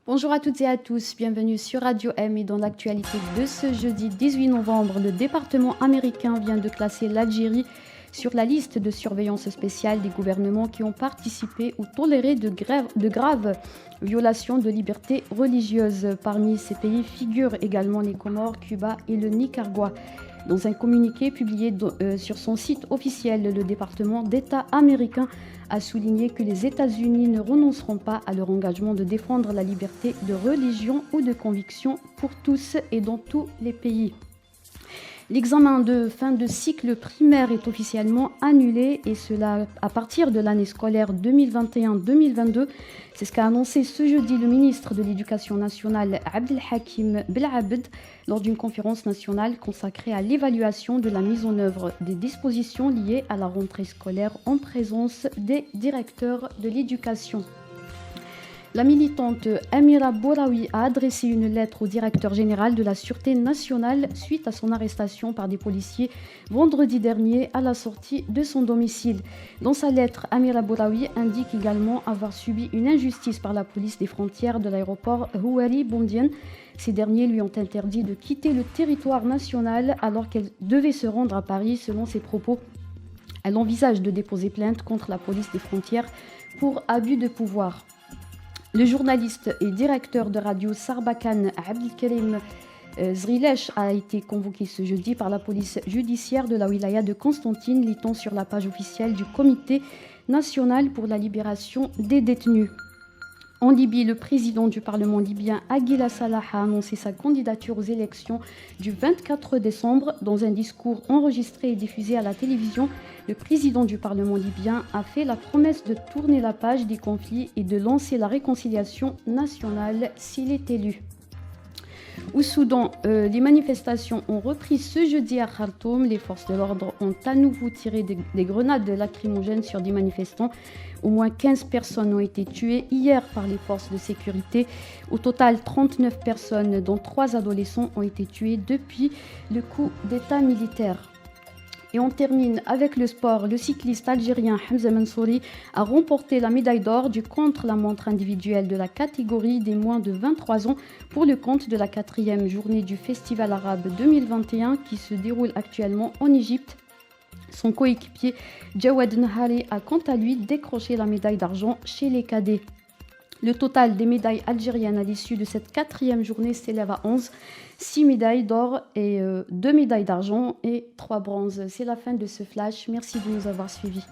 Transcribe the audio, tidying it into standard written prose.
Bonjour à toutes et à tous, bienvenue sur Radio M et dans l'actualité de ce jeudi 18 novembre, le département américain vient de classer l'Algérie sur la liste de surveillance spéciale des gouvernements qui ont participé ou toléré de graves violations de libertés religieuses. Parmi ces pays figurent également les Comores, Cuba et le Nicaragua. Dans un communiqué publié sur son site officiel, le département d'État américain a souligné que les États-Unis ne renonceront pas à leur engagement de défendre la liberté de religion ou de conviction pour tous et dans tous les pays. L'examen de fin de cycle primaire est officiellement annulé et cela à partir de l'année scolaire 2021-2022. C'est ce qu'a annoncé ce jeudi le ministre de l'Éducation nationale Abdelhakim Belabed lors d'une conférence nationale consacrée à l'évaluation de la mise en œuvre des dispositions liées à la rentrée scolaire en présence des directeurs de l'éducation. La militante Amira Bouraoui a adressé une lettre au directeur général de la Sûreté nationale suite à son arrestation par des policiers vendredi dernier à la sortie de son domicile. Dans sa lettre, Amira Bouraoui indique également avoir subi une injustice par la police des frontières de l'aéroport Houari Boumediene. Ces derniers lui ont interdit de quitter le territoire national alors qu'elle devait se rendre à Paris selon ses propos. Elle envisage de déposer plainte contre la police des frontières pour abus de pouvoir. Le journaliste et directeur de radio Sarbacane Abdelkarim Zrilesh a été convoqué ce jeudi par la police judiciaire de la wilaya de Constantine, lit-on sur la page officielle du Comité national pour la libération des détenus. En Libye, le président du Parlement libyen Aguila Salah a annoncé sa candidature aux élections du 24 décembre. Dans un discours enregistré et diffusé à la télévision, le président du Parlement libyen a fait la promesse de tourner la page des conflits et de lancer la réconciliation nationale s'il est élu. Au Soudan, les manifestations ont repris ce jeudi à Khartoum. Les forces de l'ordre ont à nouveau tiré des grenades lacrymogènes sur des manifestants. Au moins 15 personnes ont été tuées hier par les forces de sécurité. Au total, 39 personnes, dont 3 adolescents, ont été tuées depuis le coup d'État militaire. Et on termine avec le sport. Le cycliste algérien Hamza Mansouri a remporté la médaille d'or du contre-la-montre individuelle de la catégorie des moins de 23 ans pour le compte de la 4e journée du Festival arabe 2021 qui se déroule actuellement en Égypte. Son coéquipier Jawad Nahari a quant à lui décroché la médaille d'argent chez les cadets. Le total des médailles algériennes à l'issue de cette 4e journée s'élève à 11, 6 médailles d'or et 2 médailles d'argent et 3 bronzes. C'est la fin de ce flash. Merci de nous avoir suivis.